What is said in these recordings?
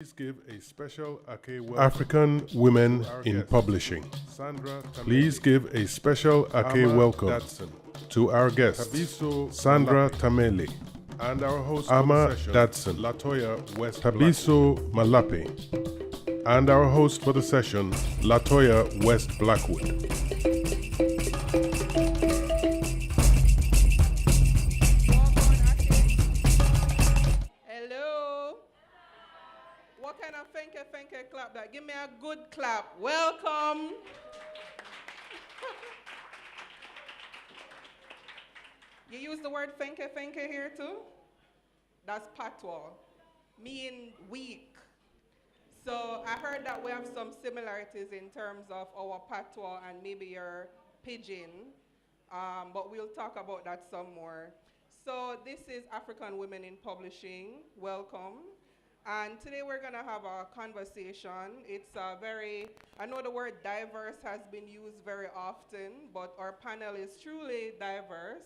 Please give a special Ake welcome African women in guest, publishing. Sandra Tamele. Please give a special Ake welcome Dadson, to our guest, Thabiso Sandra Tamele, and our host Ama Dadson, Latoya, Thabiso Mahlape, and our host for the session, Latoya, West-Blackwood. What kind of thank you clap that? Give me a good clap. Welcome. You use the word thank you here too? That's patois, mean weak. So I heard that we have some similarities in terms of our patois and maybe your pidgin, but we'll talk about that some more. So this is African Women in Publishing. Welcome. And today we're going to have a conversation. It's a I know the word diverse has been used very often, but our panel is truly diverse.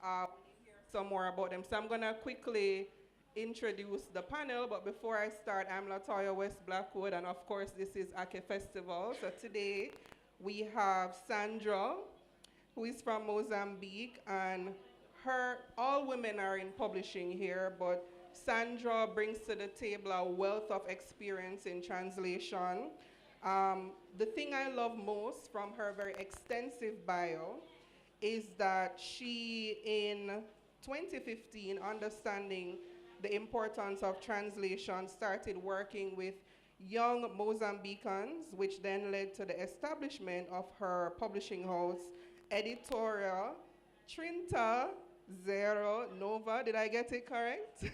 We'll hear some more about them. So I'm going to quickly introduce the panel, but before I start, I'm Latoya, West-Blackwood, and of course this is Ake Festival. So today we have Sandra, who is from Mozambique, and all women are in publishing here, but Sandra brings to the table a wealth of experience in translation. The thing I love most from her very extensive bio is that she, in 2015, understanding the importance of translation, started working with young Mozambicans, which then led to the establishment of her publishing house, Editorial Trinta Zero Nova. Did I get it correct?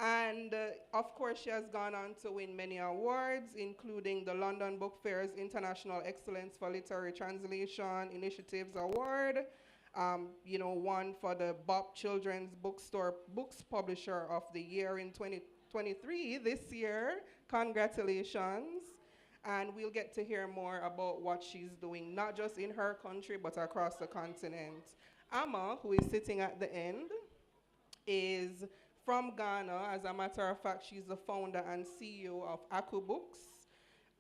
And of course, she has gone on to win many awards, including the London Book Fair's International Excellence for Literary Translation Initiatives Award, won for the Bob Children's Books Publisher of the Year in 2023, this year. Congratulations. And we'll get to hear more about what she's doing, not just in her country, but across the continent. Ama, who is sitting at the end, is from Ghana. As a matter of fact, she's the founder and CEO of Ake Books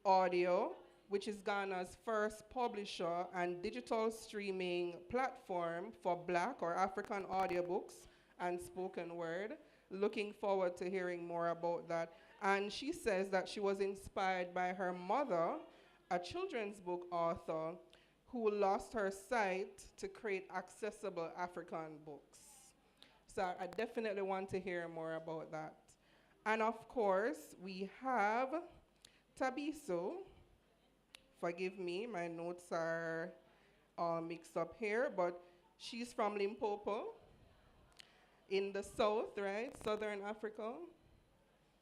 Audio, which is Ghana's first publisher and digital streaming platform for Black or African audiobooks and spoken word. Looking forward to hearing more about that. And she says that she was inspired by her mother, a children's book author, who lost her sight to create accessible African books. So I definitely want to hear more about that. And of course, we have Thabiso. Forgive me, my notes are all mixed up here, but she's from Limpopo in the south, right? Southern Africa.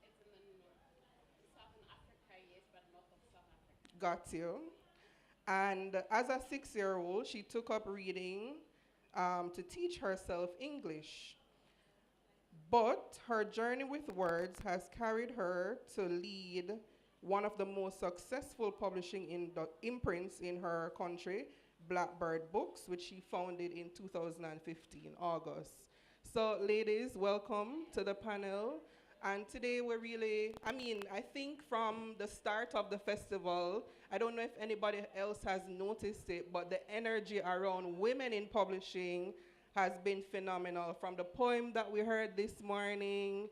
It's in the north. Southern Africa, yes, but north of South Africa. Got you. And as a 6-year-old, she took up reading to teach herself English. But her journey with words has carried her to lead one of the most successful publishing imprints in her country, Blackbird Books, which she founded in 2015, August. So ladies, welcome to the panel. And today we're I think from the start of the festival, I don't know if anybody else has noticed it, but the energy around women in publishing has been phenomenal. From the poem that we heard this morning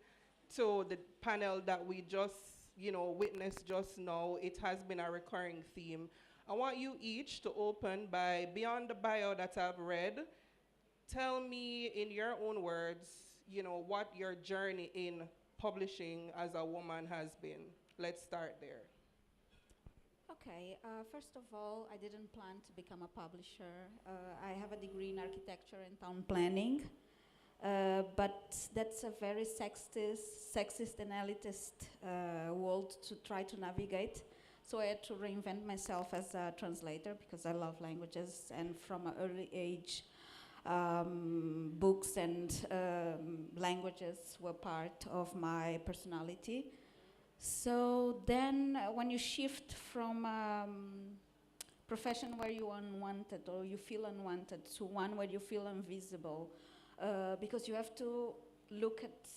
to the panel that we just, witnessed just now, it has been a recurring theme. I want you each to open by, beyond the bio that I've read, tell me in your own words, what your journey in publishing as a woman has been. Let's start there. Okay, first of all, I didn't plan to become a publisher. I have a degree in architecture and town planning, but that's a very sexist and elitist world to try to navigate. So I had to reinvent myself as a translator because I love languages, and from an early age, books and languages were part of my personality. So then when you shift from profession where you are unwanted or you feel unwanted to one where you feel invisible, because you have to look at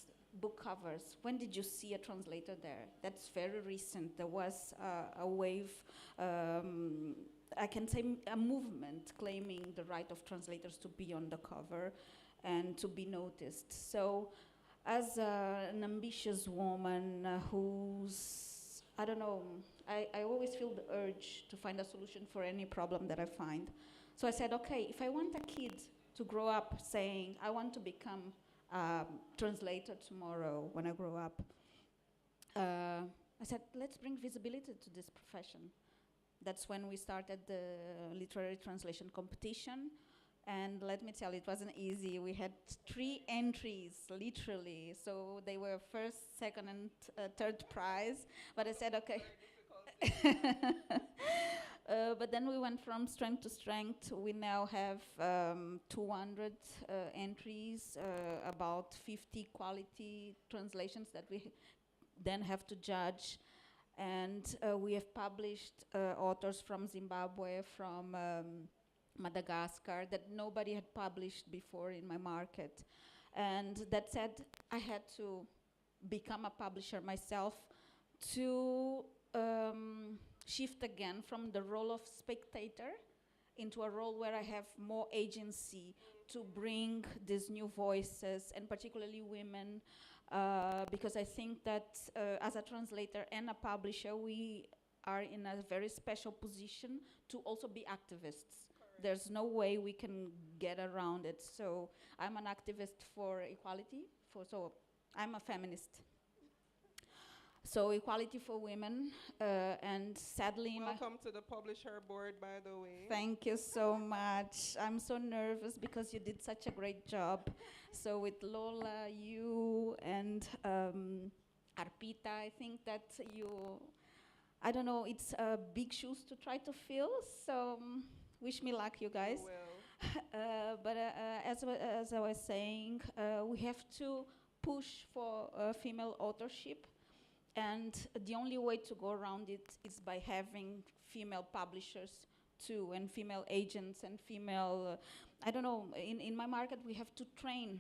book covers. When did you see a translator there? That's very recent. There was a wave, I can say a movement claiming the right of translators to be on the cover and to be noticed. So as an ambitious woman who's, I don't know, I always feel the urge to find a solution for any problem that I find. So I said, okay, if I want a kid to grow up saying, I want to become a translator tomorrow when I grow up, I said, let's bring visibility to this profession. That's when we started the literary translation competition. And let me tell you, it wasn't easy. We had 3 entries, literally. So they were first, second, and third prize. But I said, okay. But then we went from strength to strength. We now have 200 entries, about 50 quality translations that we then have to judge. And we have published authors from Zimbabwe, from Madagascar, that nobody had published before in my market. And that said, I had to become a publisher myself to shift again from the role of spectator into a role where I have more agency to bring these new voices, and particularly women, because I think that as a translator and a publisher, we are in a very special position to also be activists. There's no way we can get around it. So I'm an activist for equality, so I'm a feminist. So equality for women, and sadly... Welcome to the publisher board, by the way. Thank you so much. I'm so nervous because you did such a great job. So with Lola, you, and Arpita, I think that you... I don't know, it's big shoes to try to fill, so wish me luck, you guys. But as I was saying, we have to push for female authorship, and the only way to go around it is by having female publishers too, and female agents, and female, I don't know, in my market we have to train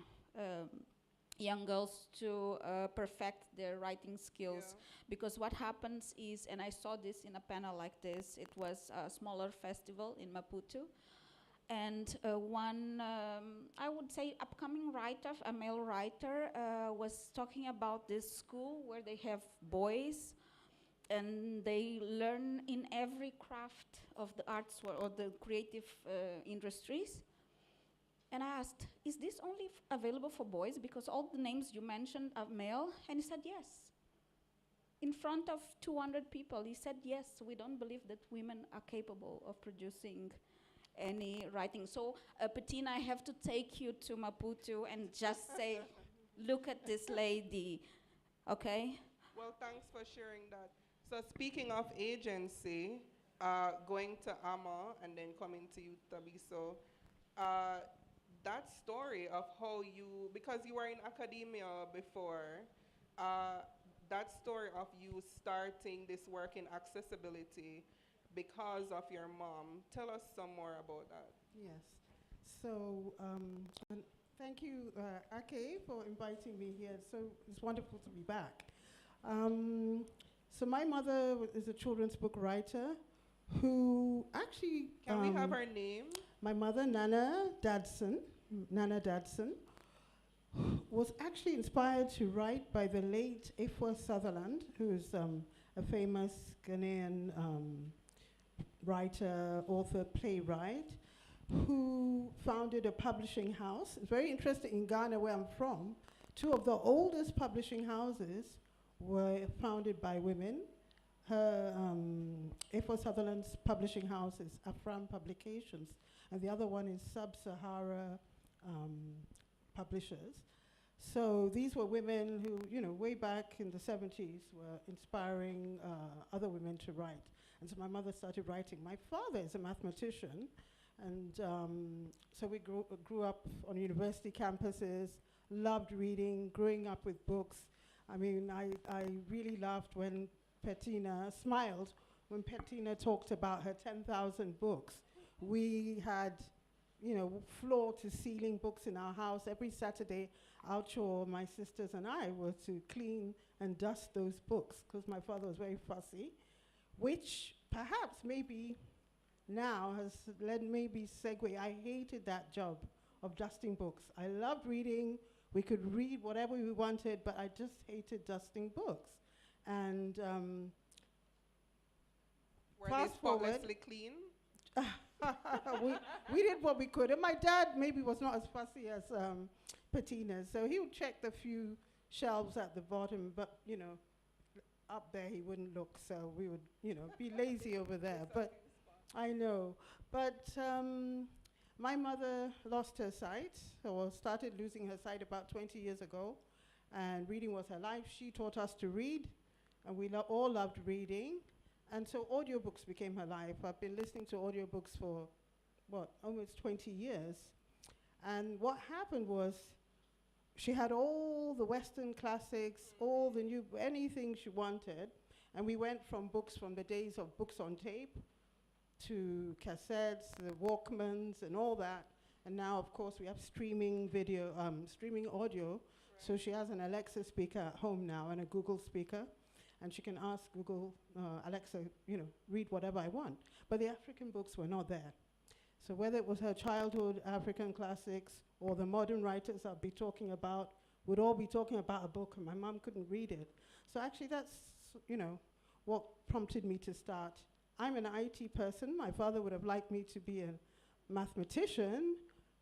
young girls to perfect their writing skills. Because what happens is, and I saw this in a panel like this, it was a smaller festival in Maputo, and one, I would say, upcoming writer, a male writer, was talking about this school where they have boys, and they learn in every craft of the arts or the creative industries. And I asked, is this only available for boys? Because all the names you mentioned are male. And he said, yes. In front of 200 people, he said, yes, we don't believe that women are capable of producing any writing. So, Bettina, I have to take you to Maputo and just say, look at this lady, okay? Well, thanks for sharing that. So speaking of agency, going to Amma and then coming to you, Thabiso, that story of how you, because you were in academia before, that story of you starting this work in accessibility because of your mom, tell us some more about that. Yes. So, and thank you, Ake, for inviting me here. So it's wonderful to be back. So my mother is a children's book writer who actually... Can we have her name? My mother, Nana Dadson, was actually inspired to write by the late Efwa Sutherland, who is a famous Ghanaian writer, author, playwright, who founded a publishing house. It's very interesting, in Ghana, where I'm from, 2 of the oldest publishing houses were founded by women. Her, Efwa Sutherland's publishing house is Afram Publications, and the other one is Sub-Sahara Publishers. So these were women who, you know, way back in the 70s were inspiring other women to write. And so my mother started writing. My father is a mathematician, and so we grew up on university campuses, loved reading, growing up with books. I mean, I really laughed when Bettina smiled when Bettina talked about her 10,000 books. We had floor to ceiling books in our house. Every Saturday, our chore, my sisters and I, were to clean and dust those books because my father was very fussy, which perhaps maybe now has led maybe segue. I hated that job of dusting books. I loved reading. We could read whatever we wanted, but I just hated dusting books. And were they spotlessly clean? we did what we could. And my dad maybe was not as fussy as Patina's, so he would check the few shelves at the bottom, but, up there he wouldn't look, so we would, be lazy over there. But I know. But my mother lost her sight, or started losing her sight about 20 years ago, and reading was her life. She taught us to read, and we all loved reading. And so audiobooks became her life. I've been listening to audiobooks for, almost 20 years. And what happened was she had all the Western classics, all the new, anything she wanted. And we went from books from the days of books on tape to cassettes, the Walkmans and all that. And now, of course, we have streaming audio. Right. So she has an Alexa speaker at home now and a Google speaker. And she can ask Google, Alexa, read whatever I want. But the African books were not there. So whether it was her childhood African classics or the modern writers I'll be talking about, would all be talking about a book, and my mom couldn't read it. So actually that's, what prompted me to start. I'm an IT person. My father would have liked me to be a mathematician.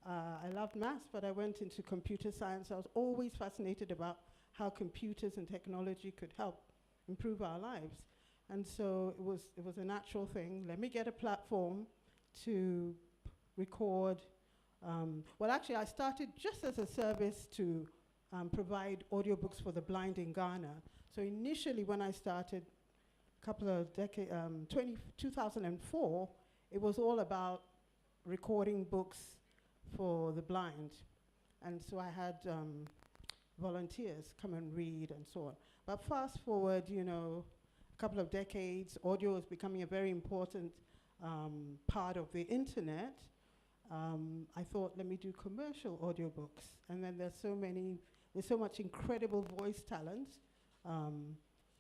I loved maths, but I went into computer science. I was always fascinated about how computers and technology could help improve our lives. And so it was a natural thing. Let me get a platform to record. Actually, I started just as a service to provide audiobooks for the blind in Ghana. So initially, when I started, a couple of decades, 2004, it was all about recording books for the blind. And so I had volunteers come and read and so on. But fast forward, a couple of decades, audio is becoming a very important part of the internet. I thought, let me do commercial audiobooks. And then there's so much incredible voice talent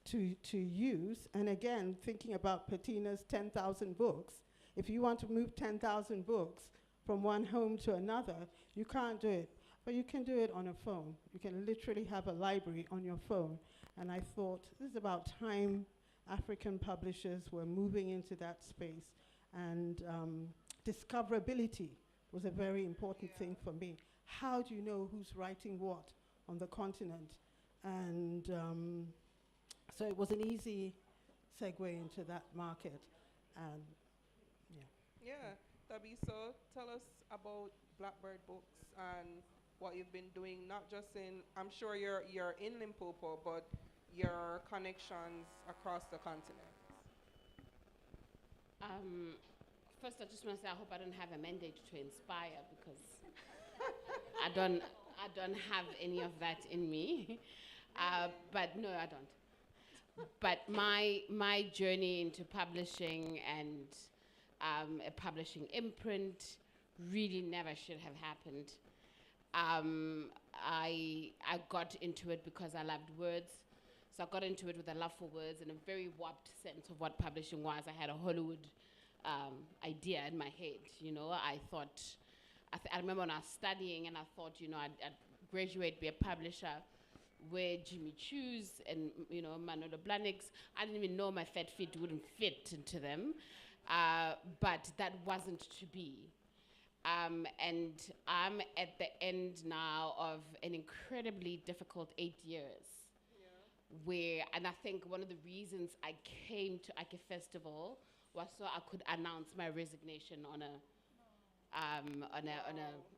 to use. And again, thinking about Patina's 10,000 books, if you want to move 10,000 books from one home to another, you can't do it. But you can do it on a phone. You can literally have a library on your phone. And I thought, this is about time African publishers were moving into that space. And discoverability was a very important thing for me. How do you know who's writing what on the continent? And so it was an easy segue into that market. And yeah. Thabiso, tell us about Blackbird Books and what you've been doing, not just in, I'm sure you're in Limpopo, but your connections across the continent. First, I just want to say I hope I don't have a mandate to inspire, because I don't have any of that in me. But no, I don't. But my journey into publishing and a publishing imprint really never should have happened. I got into it because I loved words. So I got into it with a love for words and a very warped sense of what publishing was. I had a Hollywood idea in my head, I thought, I remember when I was studying and I thought, I'd graduate, be a publisher, wear Jimmy Choos and, Manolo Blahniks. I didn't even know my fat feet wouldn't fit into them, but that wasn't to be. And I'm at the end now of an incredibly difficult 8 years. And I think one of the reasons I came to Ake Festival was so I could announce my resignation on a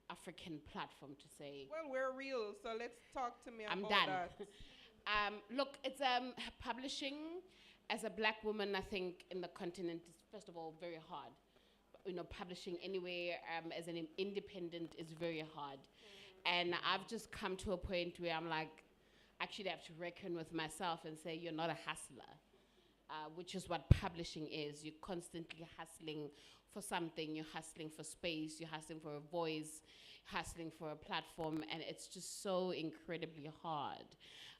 African platform to say. Well, we're real, so let's talk to me I'm about done. that. Look, it's publishing as a black woman. I think in the continent is first of all very hard. Publishing anywhere as an independent is very hard, and I've just come to a point where I'm like, actually I have to reckon with myself and say, you're not a hustler. which is what publishing is. You're constantly hustling for something. You're hustling for space. You're hustling for a voice, hustling for a platform, and it's just so incredibly hard.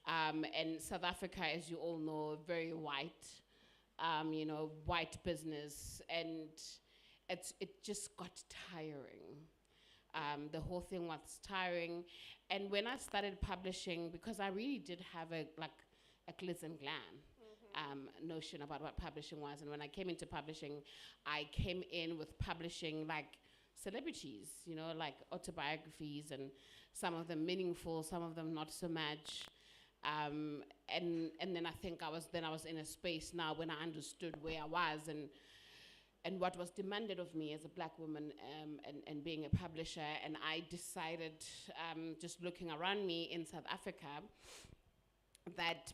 And South Africa, as you all know, very white, white business, and it just got tiring. The whole thing was tiring, and when I started publishing, because I really did have a glitz and glam notion about what publishing was, and when I came into publishing, I came in with publishing like celebrities, like autobiographies, and some of them meaningful, some of them not so much. And then I think I was in a space now when I understood where I was and what was demanded of me as a black woman, and being a publisher. And I decided, just looking around me in South Africa, that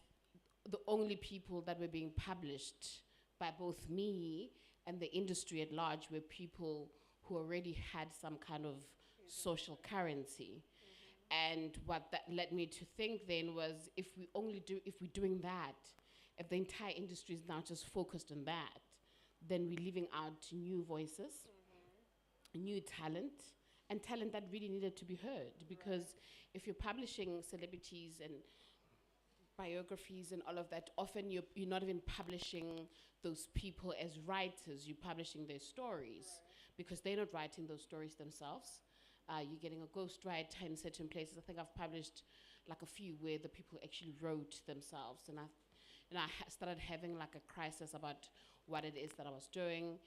the only people that were being published by both me and the industry at large were people who already had some kind of social currency. And what that led me to think then was, if we're doing that, if the entire industry is now just focused on that, then we're leaving out new voices, new talent, and talent that really needed to be heard. Because if you're publishing celebrities and biographies and all of that, often you're not even publishing those people as writers, you're publishing their stories, because they're not writing those stories themselves. You're getting a ghostwriter in certain places. I think I've published like a few where the people actually wrote themselves, and I started having like a crisis about what it is that I was doing,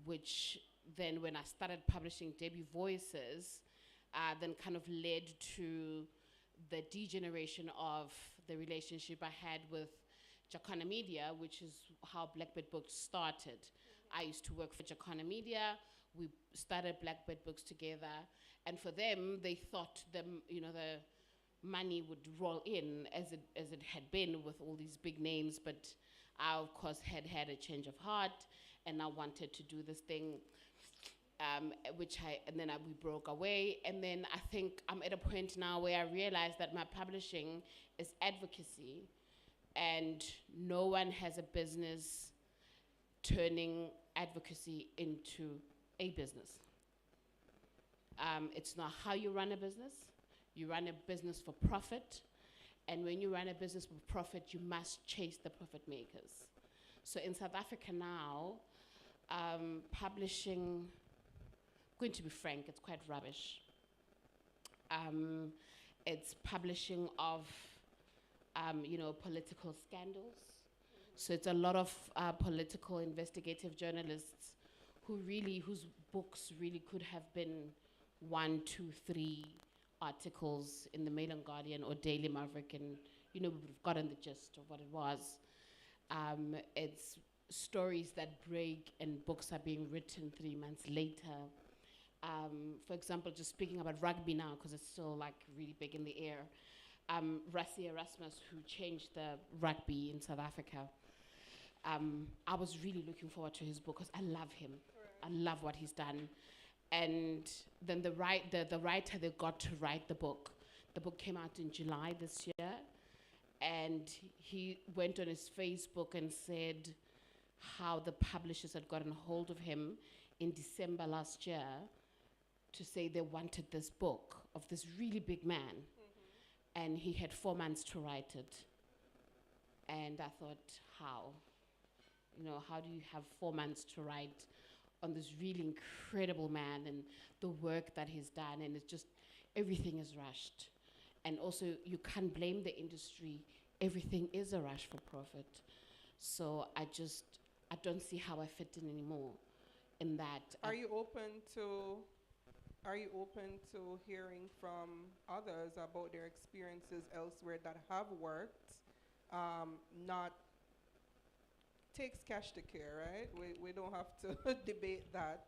which then when I started publishing debut voices, then kind of led to the degeneration of the relationship I had with Jacana Media, which is how Blackbird Books started. I used to work for Jacana Media. We started Blackbird Books together, and for them, they thought the money would roll in as it had been with all these big names, but I, of course, had a change of heart, and I wanted to do this thing, we broke away. And then I think I'm at a point now where I realize that my publishing is advocacy, and no one has a business turning advocacy into a business. It's not how you run a business. You run a business for profit. And when you run a business for profit, you must chase the profit makers. So in South Africa now, publishing, going to be frank, it's quite rubbish. It's publishing of, political scandals. So it's a lot of political investigative journalists whose books really could have been 1, 2, 3 articles in the Mail and Guardian or Daily Maverick, and we've gotten the gist of what it was. It's stories that break and books are being written 3 months later. For example, just speaking about rugby now, because it's still like really big in the air. Rassie Erasmus, who changed the rugby in South Africa. I was really looking forward to his book because I love him. I love what he's done. And then the writer that got to write the book came out in July this year, and he went on his Facebook and said how the publishers had gotten hold of him in December last year to say they wanted this book of this really big man, and he had 4 months to write it. And I thought, how? How do you have 4 months to write on this really incredible man and the work that he's done? And it's just, everything is rushed. And also, you can't blame the industry. Everything is a rush for profit. So I don't see how I fit in anymore in that. Are you open to hearing from others about their experiences elsewhere that have worked? Not takes cash to care, right? We don't have to debate that.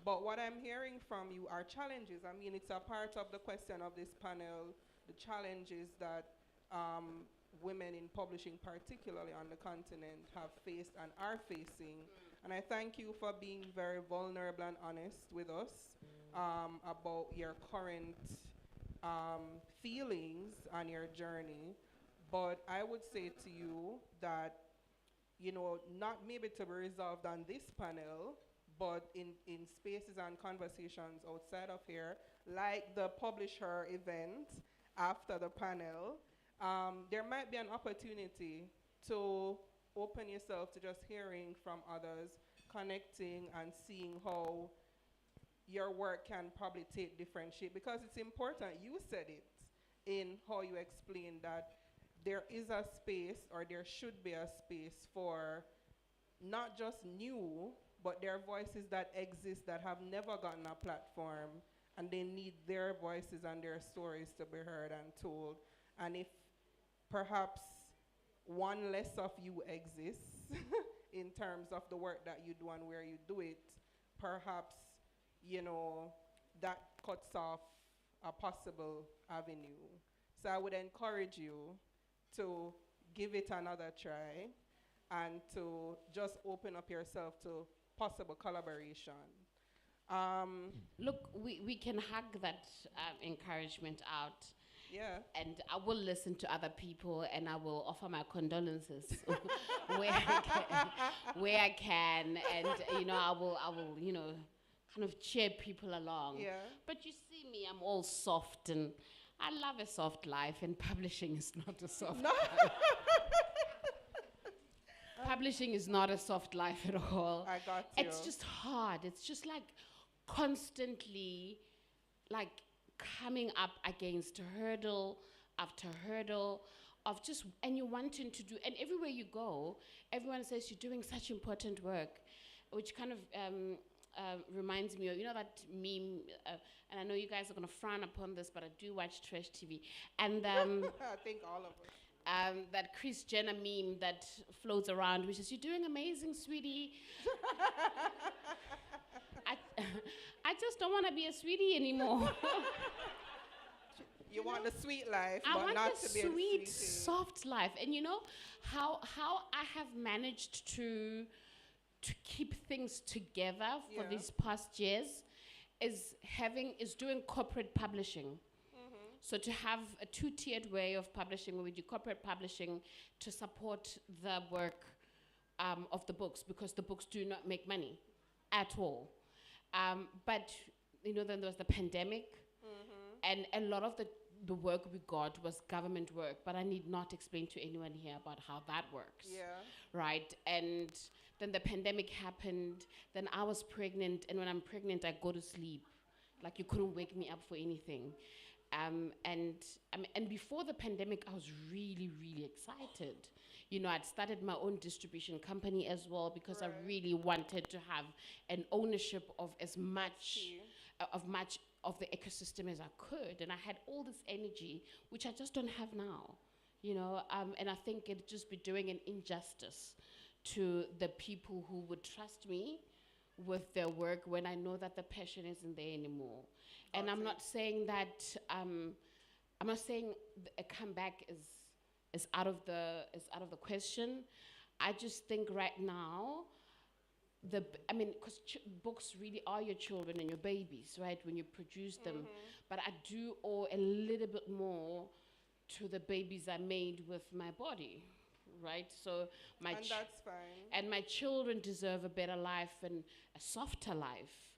But what I'm hearing from you are challenges. I mean, it's a part of the question of this panel, the challenges that women in publishing, particularly on the continent, have faced and are facing. And I thank you for being very vulnerable and honest with us about your current feelings on your journey. But I would say to you that not maybe to be resolved on this panel, but in spaces and conversations outside of here, like the publisher event after the panel, there might be an opportunity to open yourself to just hearing from others, connecting and seeing how your work can probably take different shape, because it's important. You said it in how you explained that there is a space, or there should be a space for not just new, but there are voices that exist that have never gotten a platform, and they need their voices and their stories to be heard and told. And if perhaps one less of you exists in terms of the work that you do and where you do it, perhaps, that cuts off a possible avenue. So I would encourage you to give it another try and to just open up yourself to possible collaboration. Look, we can hug that encouragement out. Yeah. And I will listen to other people, and I will offer my condolences where I can, and I will kind of cheer people along. Yeah. But you see me, I'm all soft, and I love a soft life, and publishing is not a soft life. Publishing is not a soft life at all. I got you. It's just hard. It's just like constantly like coming up against hurdle after hurdle of just, and you're wanting to do, and everywhere you go, everyone says you're doing such important work, which kind of reminds me of, that meme, and I know you guys are going to frown upon this, but I do watch trash TV, and I think all of us. that Kris Jenner meme that floats around, which is, "You're doing amazing, sweetie." I just don't want to be a sweetie anymore. You want the sweet life, I but want not the to be sweet, a soft life. And how I have managed to keep things together for these past years is doing corporate publishing. So to have a two-tiered way of publishing, where we do corporate publishing to support the work of the books, because the books do not make money at all. But then there was the pandemic, and a lot of the work we got was government work, but I need not explain to anyone here about how that works. Yeah. Right? And then the pandemic happened, then I was pregnant, and when I'm pregnant, I go to sleep. Like, you couldn't wake me up for anything. And before the pandemic, I was really, really excited. I'd started my own distribution company as well, because I really wanted to have an ownership of as much of the ecosystem as I could. And I had all this energy, which I just don't have now. And I think it'd just be doing an injustice to the people who would trust me with their work when I know that the passion isn't there anymore. And I'm not saying that I'm not saying a comeback is out of the question. I just think right now, because books really are your children and your babies, right? When you produce them, but I do owe a little bit more to the babies I made with my body, right? So and that's fine. And my children deserve a better life and a softer life.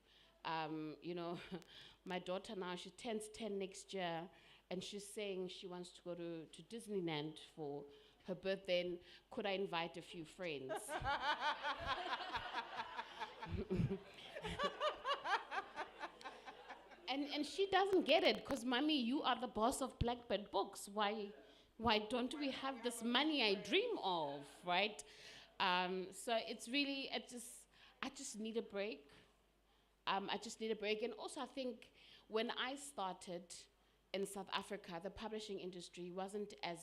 My daughter now, she turns 10 next year, and she's saying she wants to go to Disneyland for her birthday. And could I invite a few friends? and she doesn't get it, because, Mommy, you are the boss of Blackbird Books. Why don't we have this money I dream of, right? So it's really, I just need a break. I just need a break. And also, I think when I started in South Africa, the publishing industry wasn't as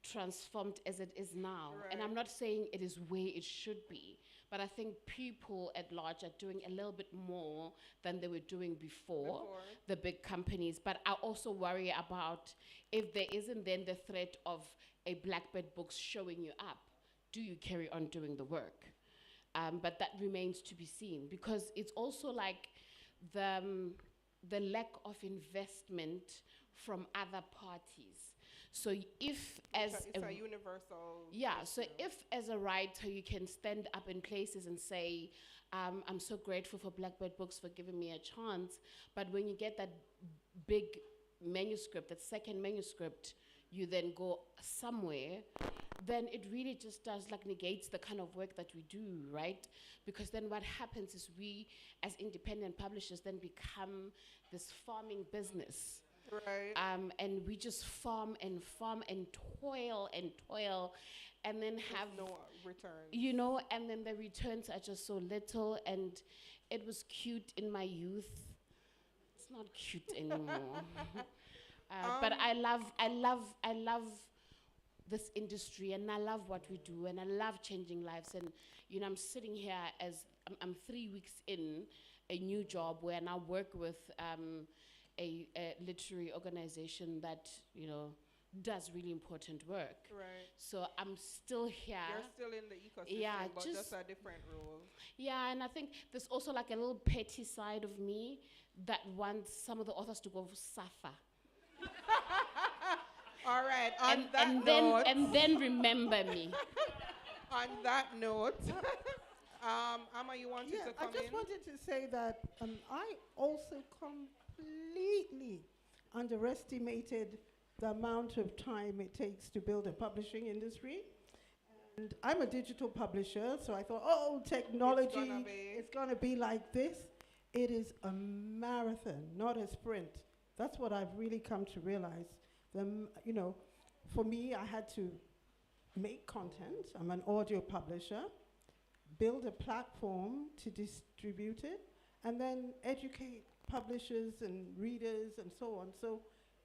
transformed as it is now. Right. And I'm not saying it is where it should be, but I think people at large are doing a little bit more than they were doing before. The big companies. But I also worry about, if there isn't then the threat of a Blackbird Books showing you up, do you carry on doing the work? But that remains to be seen, because it's also like the lack of investment from other parties. So if as it's a universal yeah, so issue. if as a writer you can stand up in places and say, I'm so grateful for Blackbird Books for giving me a chance, but when you get that big manuscript, that second manuscript, you then go somewhere, then it really just does like negates the kind of work that we do, right? Because then what happens is we as independent publishers then become this farming business. Right. And we just farm and toil and then have no return. you know, and then the returns are just so little. And it was cute in my youth. It's not cute anymore. But I love this industry, and I love what we do, and I love changing lives. And you know, I'm sitting here as I'm 3 weeks in a new job where I now work with a literary organization that, you know, does really important work. Right. So I'm still here. You're still in the ecosystem, Yeah, but just- just a different role. Yeah, and I think there's also like a little petty side of me that wants some of the authors to go suffer. All right. On that and note, then remember me. on that note, Amma, you wanted Yeah, to I come just in? wanted to say that I also completely underestimated the amount of time it takes to build a publishing industry. And I'm a digital publisher, so I thought, oh, technology, it's gonna be like this. It is a marathon, not a sprint. That's what I've really come to realize. You know, for me, I had to make content. I'm an audio publisher, build a platform to distribute it, and then educate publishers and readers and so on. So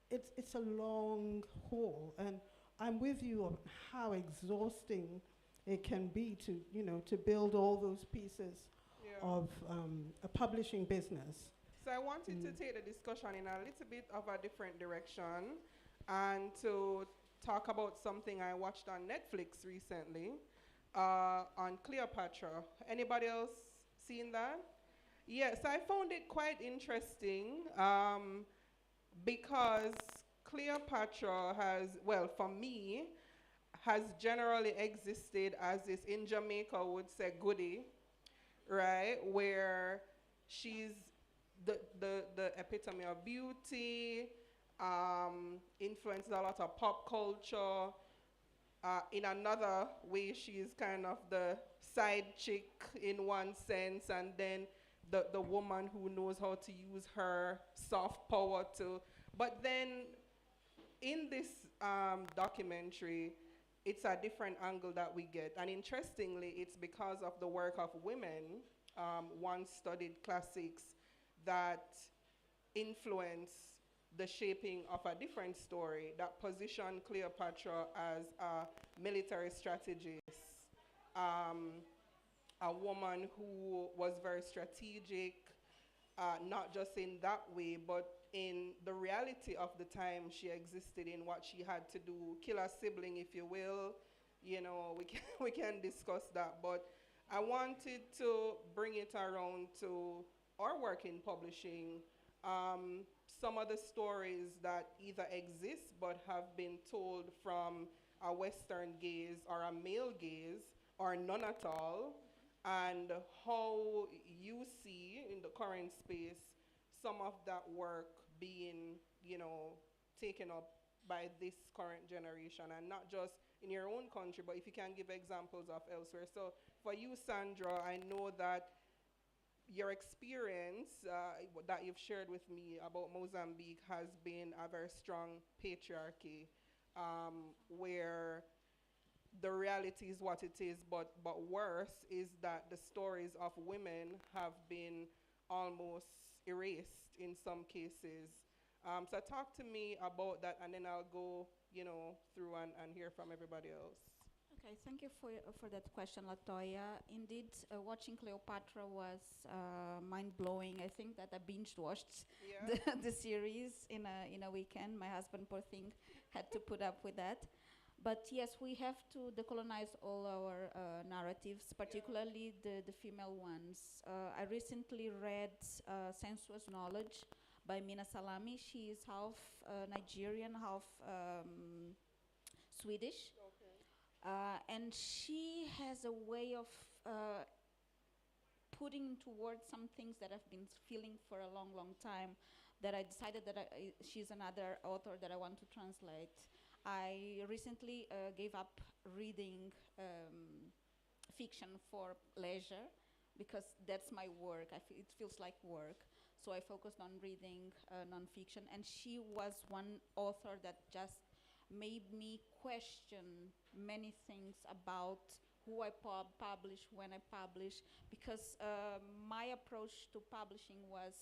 it's a long haul, and I'm with you on how exhausting it can be to, you know, to build all those pieces Yeah. of a publishing business. So I wanted to take the discussion in a little bit of a different direction and to talk about something I watched on Netflix recently on Cleopatra. Anybody else seen that? Yes, I found it quite interesting because Cleopatra has, well, for me, has generally existed as this, in Jamaica would say, goodie, right? Where she's the epitome of beauty, influences a lot of pop culture. In another way, she's kind of the side chick in one sense, and then the woman who knows how to use her soft power to. But then in this documentary, it's a different angle that we get. And interestingly, it's because of the work of women, once studied classics, that influence the shaping of a different story that position Cleopatra as a military strategist, a woman who was very strategic, not just in that way, but in the reality of the time she existed in, what she had to do, kill a sibling, if you will. You know, we can discuss that, but I wanted to bring it around to our work in publishing. Some of the stories that either exist but have been told from a Western gaze or a male gaze or none at all, and how you see in the current space some of that work being, you know, taken up by this current generation, and not just in your own country, but if you can give examples of elsewhere. So for you, Sandra, I know that your experience that you've shared with me about Mozambique has been a very strong patriarchy, where the reality is what it is, but worse is that the stories of women have been almost erased in some cases. So talk to me about that, and then I'll go, you know, through and hear from everybody else. Okay, thank you for that question, Latoya. Indeed, watching Cleopatra was mind-blowing. I think that I binge-watched Yeah. the series in a weekend. My husband, poor thing, had to put up with that. But yes, we have to decolonize all our narratives, particularly the female ones. I recently read Sensuous Knowledge by Mina Salami. She is half Nigerian, half Swedish. And she has a way of putting into words some things that I've been feeling for a long, long time, that I decided that she's another author that I want to translate. I recently gave up reading fiction for leisure, because that's my work. It feels like work. So I focused on reading nonfiction, and she was one author that just made me question many things about who I publish, when I publish, because my approach to publishing was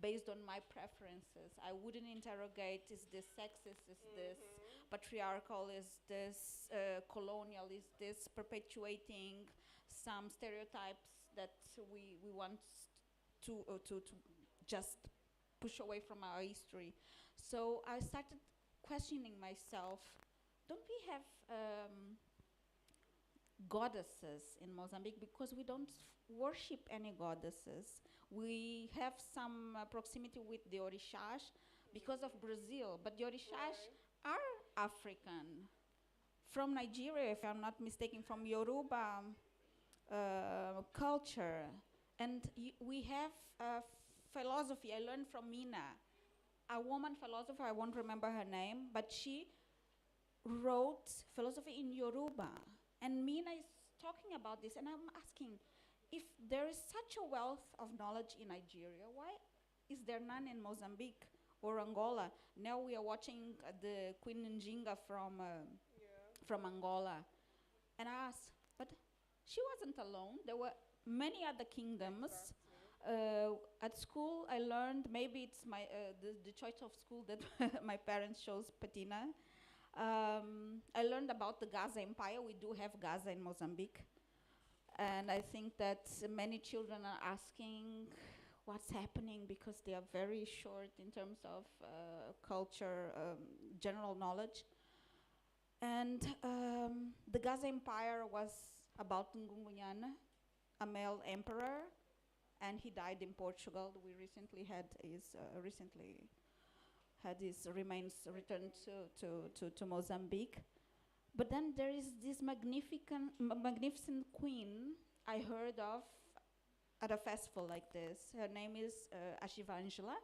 based on my preferences. I wouldn't interrogate, is this sexist, is this patriarchal, is this colonial, is this perpetuating some stereotypes that we want to just push away from our history. So I started questioning myself, don't we have goddesses in Mozambique? Because we don't worship any goddesses. We have some proximity with the Orishas because of Brazil, but the Orishas are African. From Nigeria, if I'm not mistaken, from Yoruba culture. And we have philosophy. I learned from Mina, a woman philosopher, I won't remember her name, but she wrote philosophy in Yoruba. And Mina is talking about this, and I'm asking, if there is such a wealth of knowledge in Nigeria, why is there none in Mozambique or Angola? Now we are watching the Queen Njinga from Angola. And I asked, but she wasn't alone. There were many other kingdoms. At school, I learned, maybe it's my the choice of school that my parents chose, Patina. I learned about the Gaza Empire. We do have Gaza in Mozambique. And I think that many children are asking what's happening, because they are very short in terms of culture, general knowledge. And the Gaza Empire was about Ngungunyana, a male emperor, and he died in Portugal. We recently had his remains returned to Mozambique. But then there is this magnificent queen I heard of at a festival like this. Her name is Ashivangela,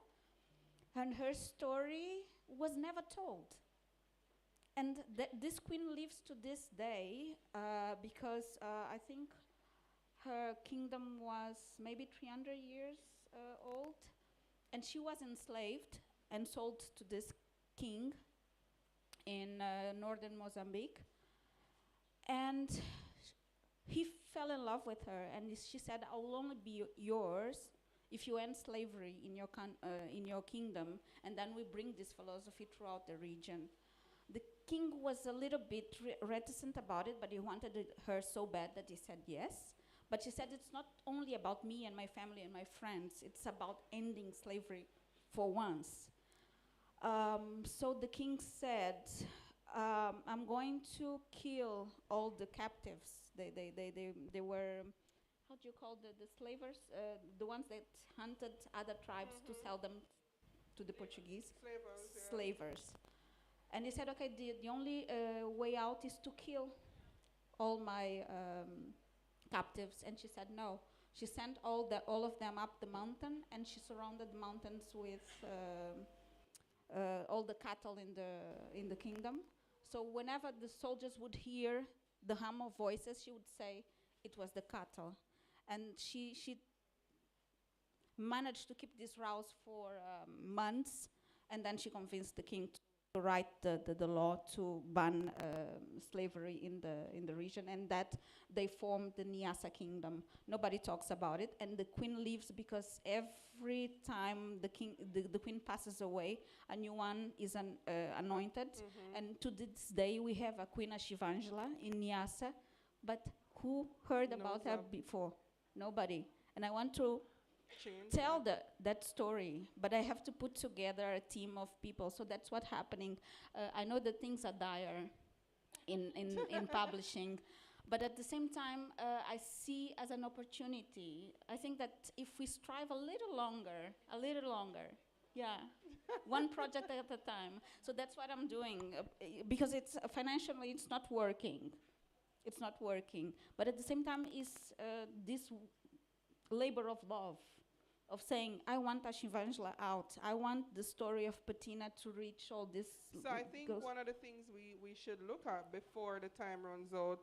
and her story was never told. And this queen lives to this day because I think her kingdom was maybe 300 years old, and she was enslaved and sold to this king in northern Mozambique. And he fell in love with her, and she said, I will only be yours if you end slavery in your kingdom, and then we bring this philosophy throughout the region. The king was a little bit reticent about it, but he wanted her so bad that he said yes. But she said, it's not only about me and my family and my friends, it's about ending slavery for once. So the king said, I'm going to kill all the captives. They were, how do you call the slavers? The ones that hunted other tribes to sell them to the Portuguese. Slavers. And he said, okay, the only way out is to kill all my captives. And she said no. She sent all of them up the mountain, and she surrounded the mountains with all the cattle in the kingdom. So whenever the soldiers would hear the hum of voices, she would say it was the cattle. And she managed to keep this rouse for months, and then she convinced the king to write the law to ban slavery in the region, and that they formed the Niassa kingdom. Nobody talks about it, and the queen leaves because every time the queen passes away, a new one is anointed. And to this day, we have a Queen Ashivangela in Niassa, but who heard about her before? Nobody. And I want to tell that story, but I have to put together a team of people. So that's what's happening. I know that things are dire in publishing, but at the same time, I see as an opportunity. I think that if we strive a little longer, Yeah, one project at a time. So that's what I'm doing, because it's financially it's not working. It's not working. But at the same time, is this labor of love, of saying, I want Ashivangela out. I want the story of Patina to reach all this. So I think one of the things we should look at before the time runs out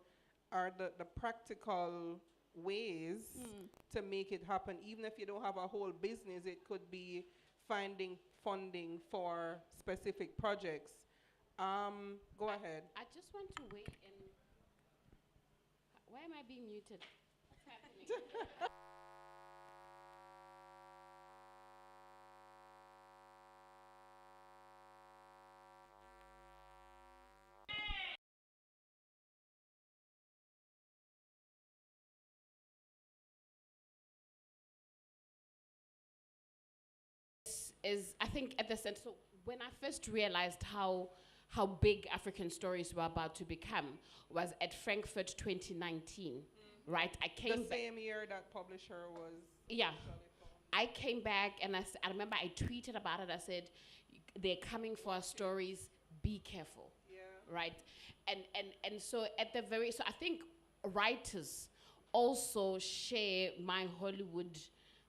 are the practical ways to make it happen. Even if you don't have a whole business, it could be finding funding for specific projects. Go ahead. I just want to weigh in. Why am I being muted? What's happening? Is I think at the center. So when I first realized how big African stories were about to become was at Frankfurt 2019, right? I came the same year that publisher was. Yeah, I came back and I remember I tweeted about it. I said, "They're coming for our stories. Be careful." Yeah. Right, and so at the very so I think writers also share my Hollywood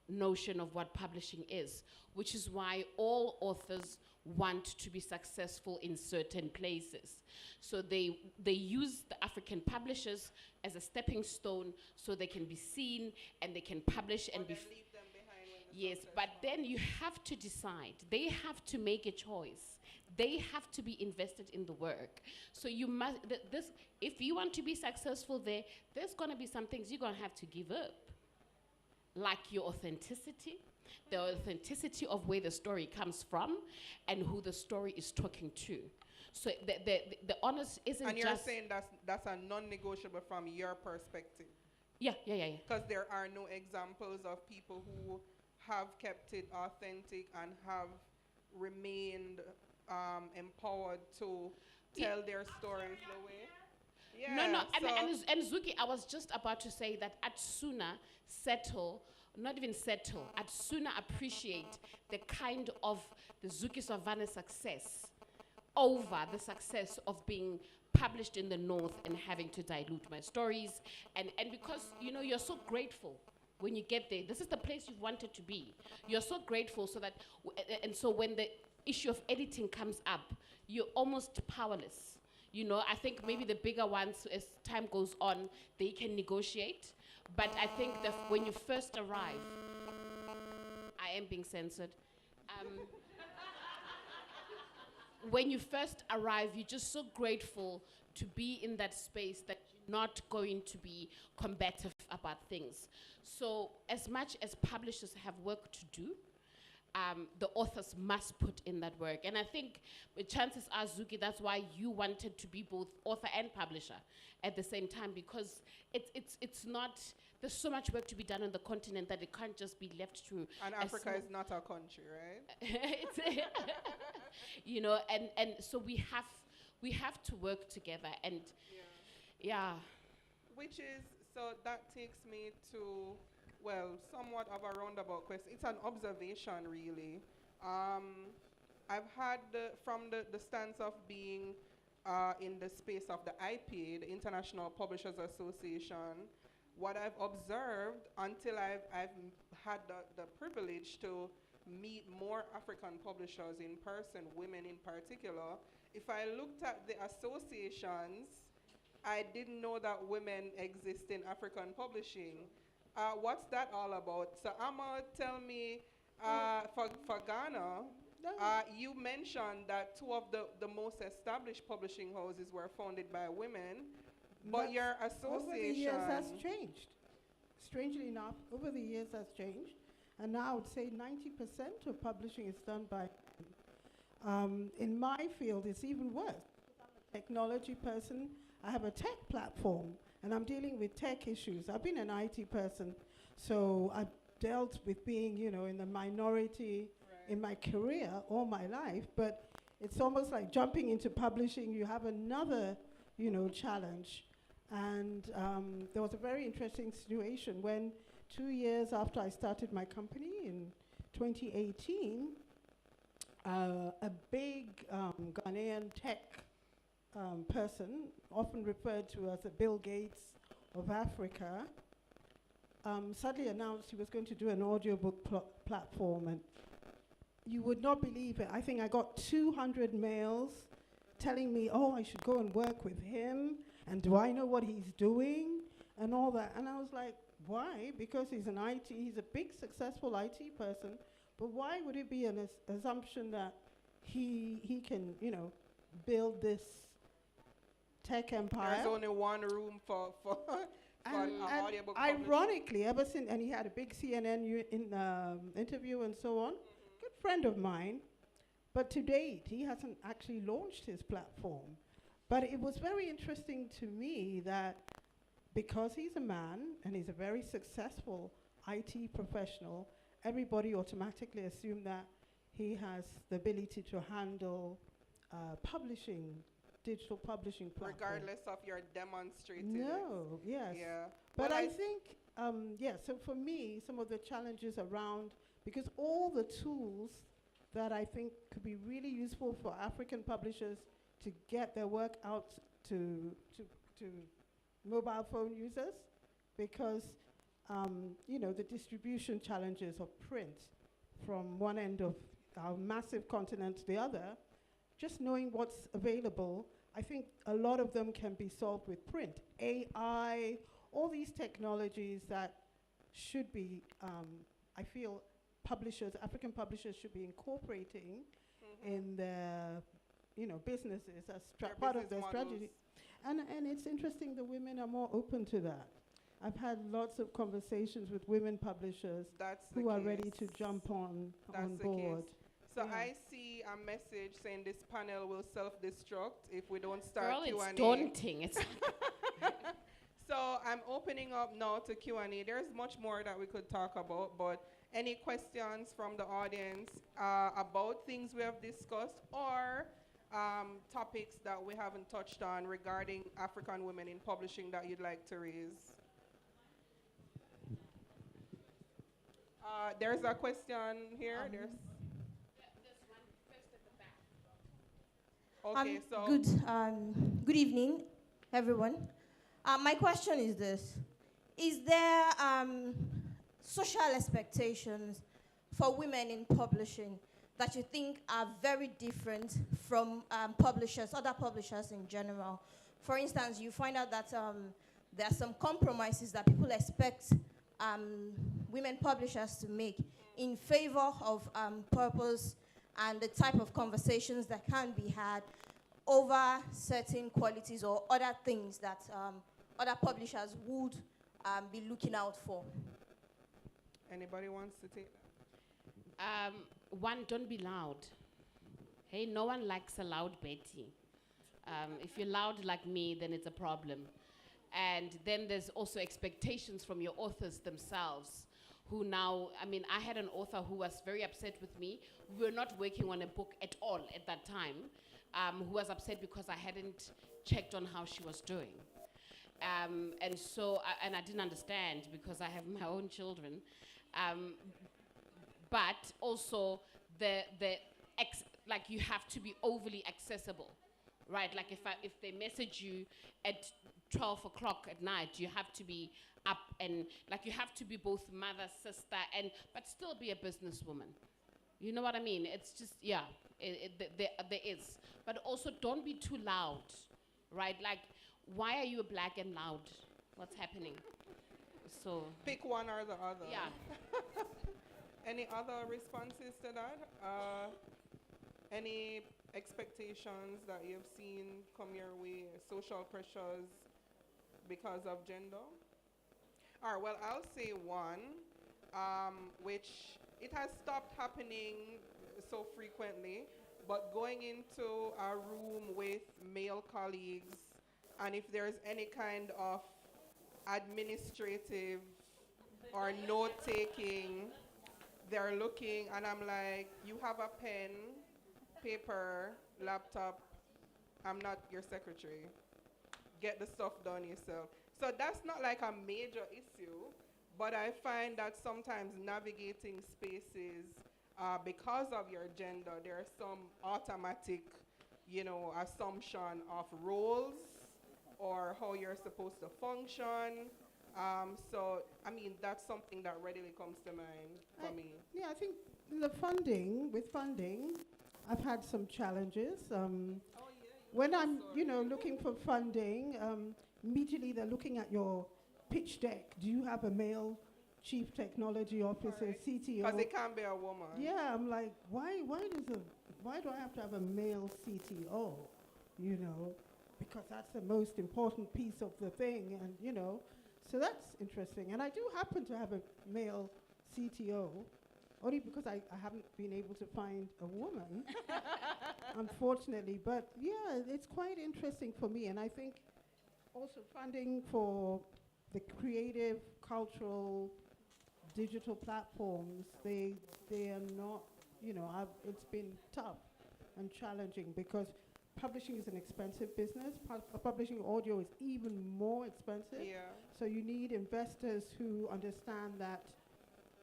notion of what publishing is, which is why all authors want to be successful in certain places. So they use the African publishers as a stepping stone so they can be seen and they can publish and be leave them behind when the yes, success but comes. then you have to decide. They have to make a choice. They have to be invested in the work. So you must this if you want to be successful there's going to be some things you're going to have to give up. Like your authenticity, the authenticity of where the story comes from and who the story is talking to. So the honest isn't And you're just... saying that's a non-negotiable from your perspective? Yeah. Because there are no examples of people who have kept it authentic and have remained empowered to tell their stories the way. Yeah, No, so and Zuki, I was just about to say that I'd sooner appreciate the kind of the Zuki Savannah success over the success of being published in the North and having to dilute my stories. And because, you're so grateful when you get there. This is the place you've wanted to be. You're so grateful so that, and so when the issue of editing comes up, you're almost powerless. I think maybe the bigger ones, as time goes on, they can negotiate. But I think that when you first arrive, I am being censored. When you first arrive, you're just so grateful to be in that space that you're not going to be combative about things. So as much as publishers have work to do, the authors must put in that work. And I think the chances are, Zuki, that's why you wanted to be both author and publisher at the same time, because it's not, there's so much work to be done on the continent that it can't just be left to... And Africa is not a country, right? And so we have to work together and yeah. Which is, so that takes me to, well, somewhat of a roundabout question. It's an observation, really. I've had, from the stance of being in the space of the IPA, the International Publishers Association, what I've observed until I've had the privilege to meet more African publishers in person, women in particular, if I looked at the associations, I didn't know that women exist in African publishing. What's that all about? So Amma, tell me, for Ghana, you mentioned that two of the most established publishing houses were founded by women, but your association... Over the years has changed. Strangely enough, over the years has changed. And now I would say 90% of publishing is done by in my field, it's even worse. I'm a technology person. I have a tech platform, and I'm dealing with tech issues. I've been an IT person, so I've dealt with being, in the minority in my career all my life. But it's almost like jumping into publishing. You have another, challenge. And there was a very interesting situation when 2 years after I started my company in 2018, a big Ghanaian tech person, often referred to as the Bill Gates of Africa, suddenly announced he was going to do an audiobook platform, and you would not believe it. I think I got 200 mails telling me, oh, I should go and work with him, and do I know what he's doing, and all that. And I was like, why? Because he's he's a big successful IT person, but why would it be an assumption that he can, build this tech empire? There's only one room for and audiobook ironically, ever since, and he had a big CNN interview and so on, good friend of mine, but to date, he hasn't actually launched his platform. But it was very interesting to me that because he's a man and he's a very successful IT professional, everybody automatically assumed that he has the ability to handle digital publishing platform. regardless of your demonstrative. No, yes. Yeah. But Well, I think, so for me, some of the challenges around, because all the tools that I think could be really useful for African publishers to get their work out to mobile phone users, because, the distribution challenges of print from one end of our massive continent to the other, just knowing what's available, I think a lot of them can be solved with print. AI, all these technologies that should be, I feel African publishers should be incorporating in their, businesses as part of their strategy. And it's interesting the women are more open to that. I've had lots of conversations with women publishers who are ready to jump on board. So I see a message saying this panel will self-destruct if we don't start Q&A. It's daunting. It's So I'm opening up now to Q&A. There's much more that we could talk about, but any questions from the audience about things we have discussed or topics that we haven't touched on regarding African women in publishing that you'd like to raise? There's a question here. There's one first at the back. okay, so Good evening, everyone. My question is this. Is there social expectations for women in publishing that you think are very different from other publishers in general? For instance, you find out that there are some compromises that people expect women publishers to make in favor of purpose and the type of conversations that can be had over certain qualities or other things that other publishers would be looking out for. Anybody wants to take that? One, don't be loud. Hey, no one likes a loud Betty. If you're loud like me, then it's a problem. And then there's also expectations from your authors themselves, who now, I had an author who was very upset with me. We were not working on a book at all at that time, who was upset because I hadn't checked on how she was doing. And so, I didn't understand because I have my own children. But also, you have to be overly accessible, right? Like if they message you at 12 o'clock at night, you have to be up and you have to be both mother, sister, but still be a businesswoman. You know what I mean? It's just, there is. But also don't be too loud, right? Like, why are you black and loud? What's happening? So pick one or the other. Yeah. Any other responses to that? Any expectations that you've seen come your way, social pressures because of gender? All right, well, I'll say one, which it has stopped happening so frequently, but going into a room with male colleagues, and if there's any kind of administrative or note-taking, they're looking, and I'm like, you have a pen, paper, laptop, I'm not your secretary. Get the stuff done yourself. So that's not like a major issue, but I find that sometimes navigating spaces because of your gender, there's some automatic, assumption of roles or how you're supposed to function. So, I mean, that's something that readily comes to mind for me. Yeah, I think with funding, I've had some challenges. When I'm, looking for funding, immediately they're looking at your pitch deck. Do you have a male chief technology officer, CTO? Because it can't be a woman. Yeah, I'm like, why do I have to have a male CTO? Because that's the most important piece of the thing, and so that's interesting. And I do happen to have a male CTO, only because I haven't been able to find a woman, unfortunately. But yeah, it's quite interesting for me, and I think also funding for the creative, cultural, digital platforms, they are not, it's been tough and challenging because publishing is an expensive business. Publishing audio is even more expensive. Yeah. So you need investors who understand that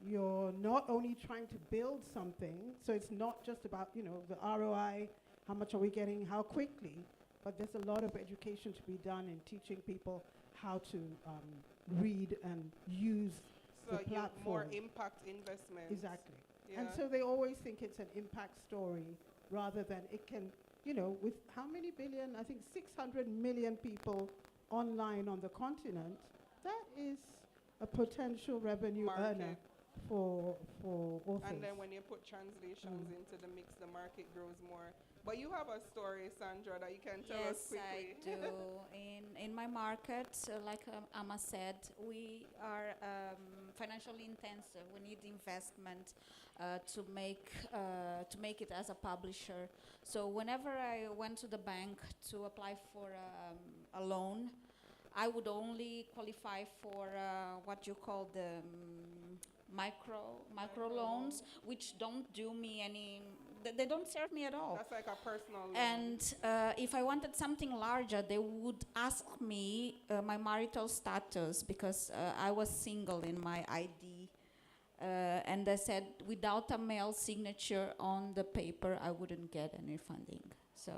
you're not only trying to build something, so it's not just about, the ROI, how much are we getting, how quickly, but there's a lot of education to be done in teaching people how to read and use the platform. More impact investment. Exactly. Yeah. And so they always think it's an impact story rather than it can, with how many billion, I think 600 million people online on the continent, that is a potential revenue earner for authors. And then when you put translations into the mix, the market grows more. But you have a story, Sandra, that you can tell us quickly. Yes, I do. In my market, like Amma said, we are financially intensive. We need investment to make it as a publisher. So whenever I went to the bank to apply for a loan, I would only qualify for what you call the micro loans, which don't do me any. They don't serve me at all. That's like a personal loan. And if I wanted something larger, they would ask me my marital status because I was single in my ID. And they said without a male signature on the paper, I wouldn't get any funding. So.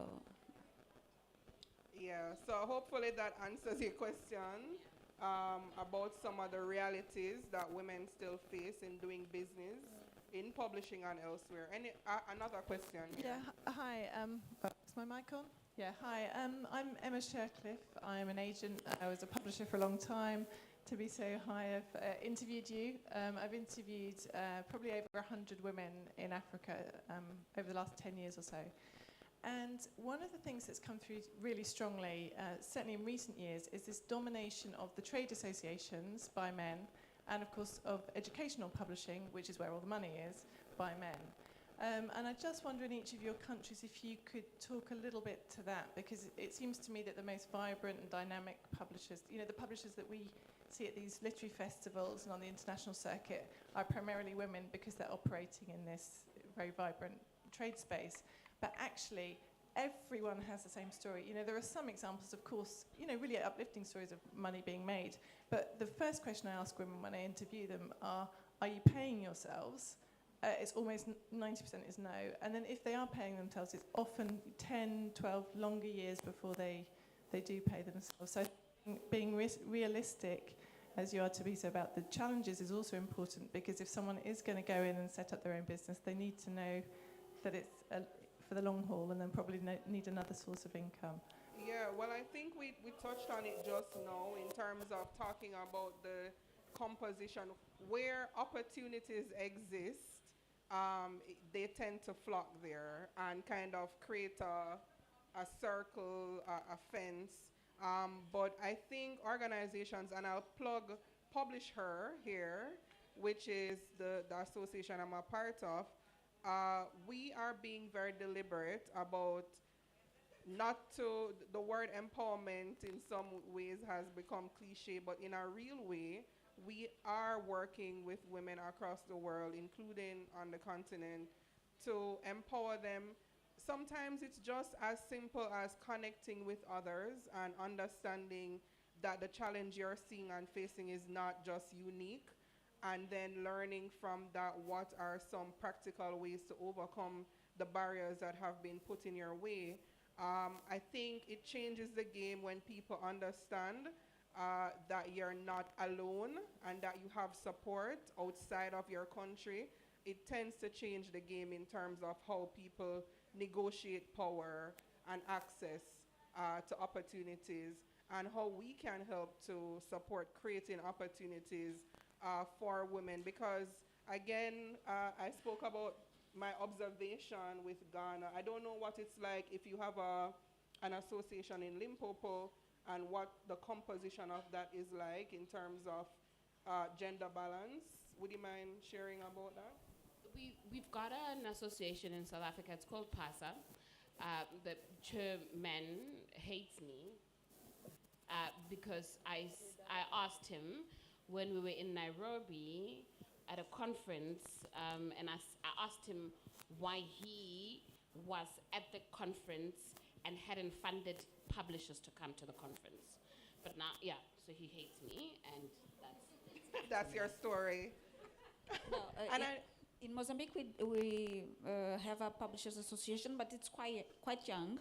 Yeah, so hopefully that answers your question about some of the realities that women still face in doing business in publishing and elsewhere. Any another question? Yeah, hi. Is my mic on? Yeah, hi. I'm Emma Shercliffe. I'm an agent. I was a publisher for a long time. Thabiso, hi. I've interviewed you. I've interviewed probably over 100 women in Africa over the last 10 years or so. And one of the things that's come through really strongly, certainly in recent years, is this domination of the trade associations by men, and of course of educational publishing, which is where all the money is, by men. And I just wonder in each of your countries if you could talk a little bit to that, because it seems to me that the most vibrant and dynamic publishers, the publishers that we see at these literary festivals and on the international circuit are primarily women because they're operating in this very vibrant trade space. But actually, everyone has the same story. There are some examples, of course, really uplifting stories of money being made. But the first question I ask women when I interview them are you paying yourselves? It's almost 90% is no. And then if they are paying themselves, it's often 10, 12 longer years before they do pay themselves. So being realistic, as you are, Thabiso, about the challenges is also important, because if someone is going to go in and set up their own business, they need to know that it's for the long haul, and then probably need another source of income. Yeah, well, I think we touched on it just now in terms of talking about the composition. Where opportunities exist, they tend to flock there and kind of create a circle, a fence. But I think organizations, and I'll plug Publish Her here, which is the association I'm a part of, we are being very deliberate about the word empowerment in some ways has become cliche, but in a real way, we are working with women across the world, including on the continent, to empower them. Sometimes it's just as simple as connecting with others and understanding that the challenge you're seeing and facing is not just unique, and then learning from that what are some practical ways to overcome the barriers that have been put in your way. I think it changes the game when people understand that you're not alone and that you have support outside of your country. It tends to change the game in terms of how people negotiate power and access to opportunities, and how we can help to support creating opportunities for women. Because again, I spoke about my observation with Ghana. I don't know what it's like if you have an association in Limpopo, and what the composition of that is like in terms of gender balance. Would you mind sharing about that? We've got an association in South Africa. It's called PASA. The chairman hates me because I asked him when we were in Nairobi at a conference, and I asked him why he was at the conference and hadn't funded publishers to come to the conference. But now, yeah, so he hates me, and That's your story. No, And in Mozambique, we have a publishers association, but it's quite young.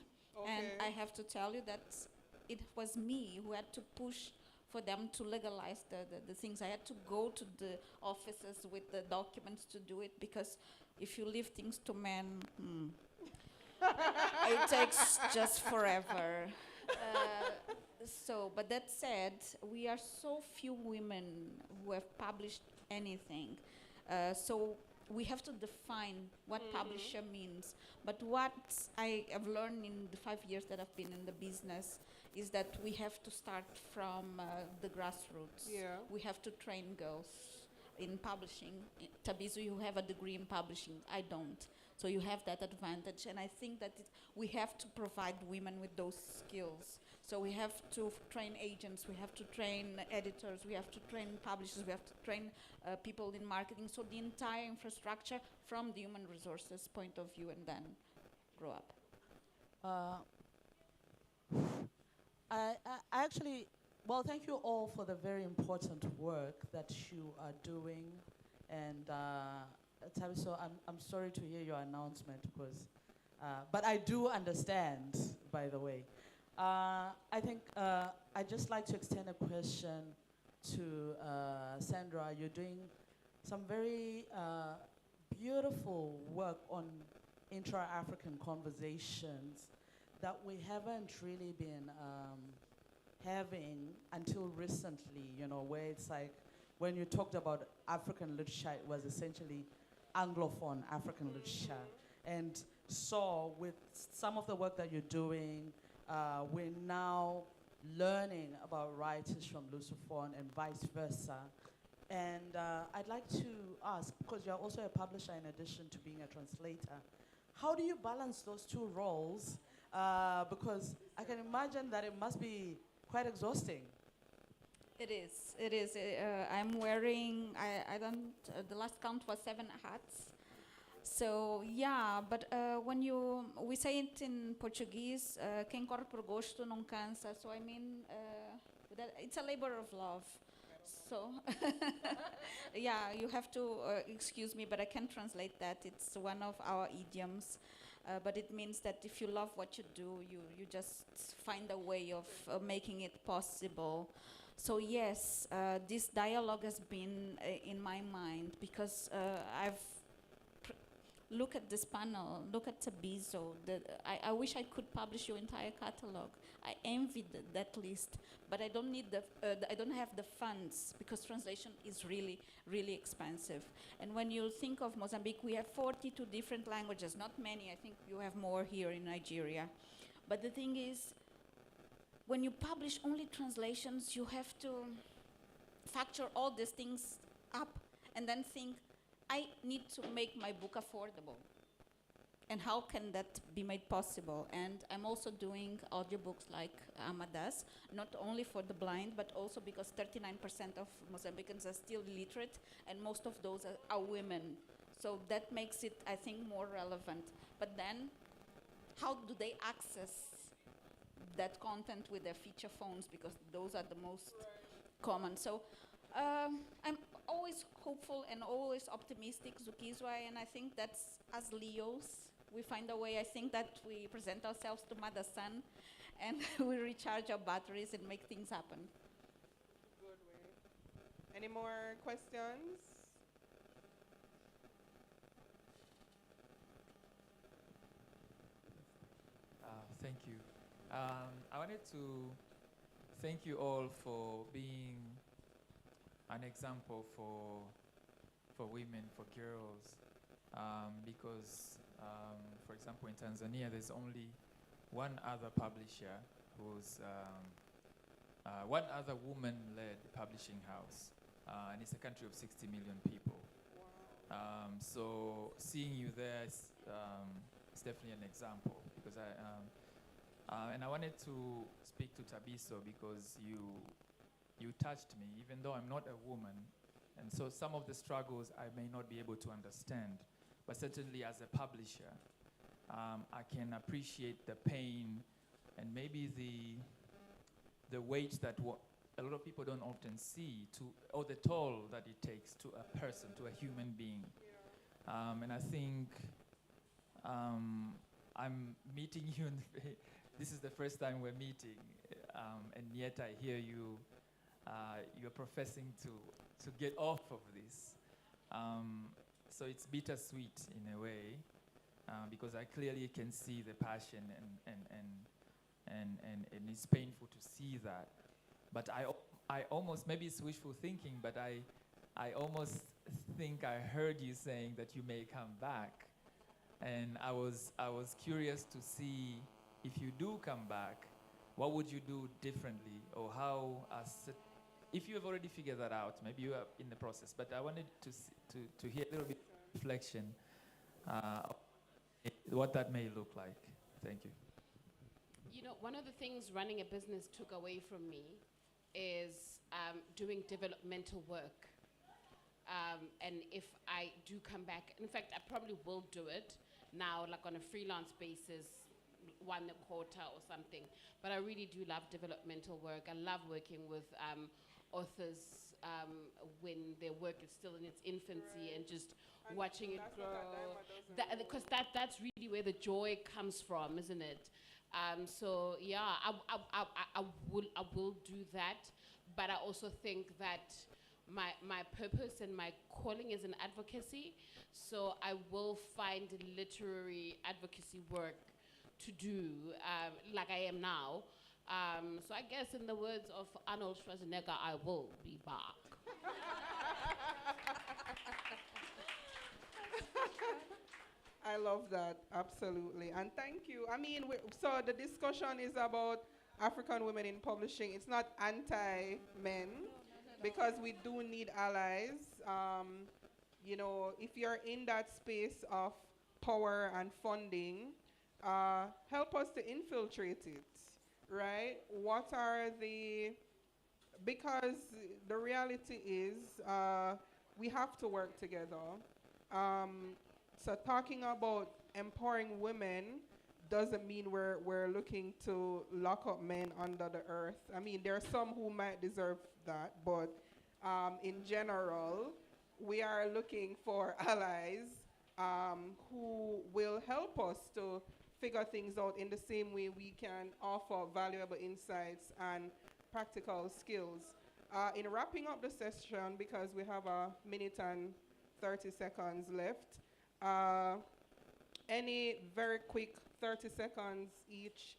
And Okay. I have to tell you that it was me who had to push for them to legalize the things. I had to go to the offices with the documents to do it, because if you leave things to men, it takes just forever. But that said, we are so few women who have published anything. So we have to define what publisher means. But what I have learned in the 5 years that I've been in the business is that we have to start from the grassroots. Yeah. We have to train girls in publishing. Thabiso, you have a degree in publishing. I don't. So you have that advantage. And I think that we have to provide women with those skills. So we have to train agents, we have to train editors, we have to train publishers, we have to train people in marketing. So the entire infrastructure from the human resources point of view, and then grow up. I actually, well, thank you all for the very important work that you are doing. And Thabiso, I'm sorry to hear your announcement, because, but I do understand, by the way. I think I'd just like to extend a question to Sandra. You're doing some very beautiful work on intra-African conversations that we haven't really been having until recently, you know, where it's like when you talked about African literature, it was essentially Anglophone African literature. And so with some of the work that you're doing, we're now learning about writers from Lusophone and vice versa. And I'd like to ask, because you're also a publisher in addition to being a translator, how do you balance those two roles? Because I can imagine that it must be quite exhausting. It is. I'm wearing, I don't, the last count was 7 hats. So, yeah, but when we say it in Portuguese, quem corre por gosto não cansa. So, I mean, it's a labor of love. So, yeah, you have to excuse me, but I can't translate that. It's one of our idioms. But it means that if you love what you do, you just find a way of making it possible. So yes, this dialogue has been in my mind, because look at this panel, look at Thabiso. I wish I could publish your entire catalog. I envy that list, but I don't need I don't have the funds, because translation is really, really expensive. And when you think of Mozambique, we have 42 different languages, not many. I think you have more here in Nigeria. But the thing is, when you publish only translations, you have to factor all these things up and then think, I need to make my book affordable. And how can that be made possible? And I'm also doing audiobooks like Amadas, not only for the blind, but also because 39% of Mozambicans are still illiterate, and most of those are women. So that makes it, I think, more relevant. But then, how do they access that content with their feature phones? Because those are the most common. So I'm always hopeful and always optimistic, Zukizwa, and I think that's as Leos. We find a way, I think that we present ourselves to Mother Sun and we recharge our batteries and make things happen. Good way. Any more questions? Thank you. I wanted to thank you all for being an example for women, for girls, because, for example, in Tanzania, there's only one other publisher who's one other woman-led publishing house, and it's a country of 60 million people. Wow. So seeing you there is definitely an example, because and I wanted to speak to Thabiso because you touched me, even though I'm not a woman, and so some of the struggles I may not be able to understand, but certainly as a publisher, I can appreciate the pain and maybe the weight that a lot of people don't often see, or the toll that it takes to a person, to a human being. Yeah. And I think I'm meeting you, this is the first time we're meeting, and yet I hear you're professing to get off of this. So it's bittersweet in a way, because I clearly can see the passion and it's painful to see that. But I almost, maybe it's wishful thinking, but I almost think I heard you saying that you may come back. And I was curious to see, if you do come back, what would you do differently, or how, if you have already figured that out, maybe you are in the process, but I wanted to hear a little bit of reflection, what that may look like. Thank you. You know, one of the things running a business took away from me is doing developmental work. And if I do come back, in fact, I probably will do it now, like on a freelance basis, one a quarter or something. But I really do love developmental work. I love working with authors when their work is still in its infancy, and just watching it grow. Because that's really where the joy comes from, isn't it? So yeah, I will do that. But I also think that my purpose and my calling is in advocacy, so I will find literary advocacy work to do, like I am now. So I guess, in the words of Arnold Schwarzenegger, I will be back. I love that, absolutely. And thank you. I mean, so the discussion is about African women in publishing. It's not anti-men, because we do need allies. You know, if you're in that space of power and funding, help us to infiltrate it, right? What are because the reality is, we have to work together. So talking about empowering women doesn't mean we're looking to lock up men under the earth. I mean, there are some who might deserve that, but in general, we are looking for allies who will help us to figure things out in the same way we can offer valuable insights and practical skills. In wrapping up the session, because we have a minute and 30 seconds left, any very quick 30 seconds each,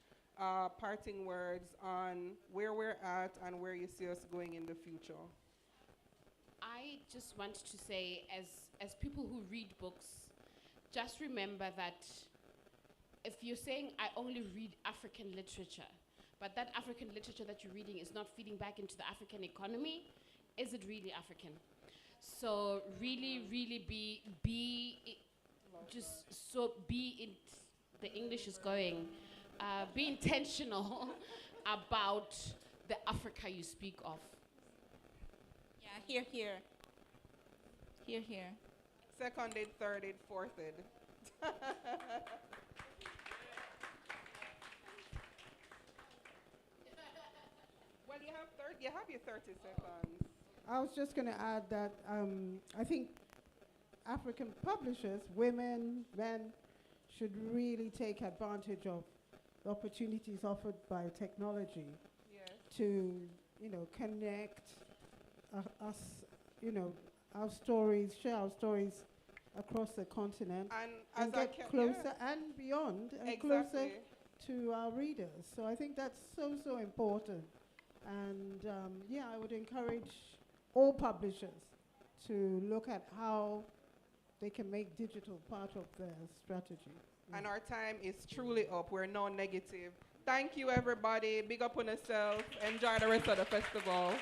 parting words on where we're at and where you see us going in the future. I just want to say, as people who read books, just remember that if you're saying, I only read African literature, but that African literature that you're reading is not feeding back into the African economy, is it really African? So really, really be in, the English is going, be intentional about the Africa you speak of. Yeah, here. Seconded, thirded, fourthed. Well, you have your 30 seconds. I was just going to add that I think African publishers, women, men, should really take advantage of the opportunities offered by technology to, connect us, our stories, share our stories across the continent, and get closer and beyond, and closer to our readers. So I think that's so important. And I would encourage all publishers to look at how they can make digital part of their strategy. And our time is truly up. We're no negative. Thank you, everybody. Big up on yourself. Enjoy the rest of the festival.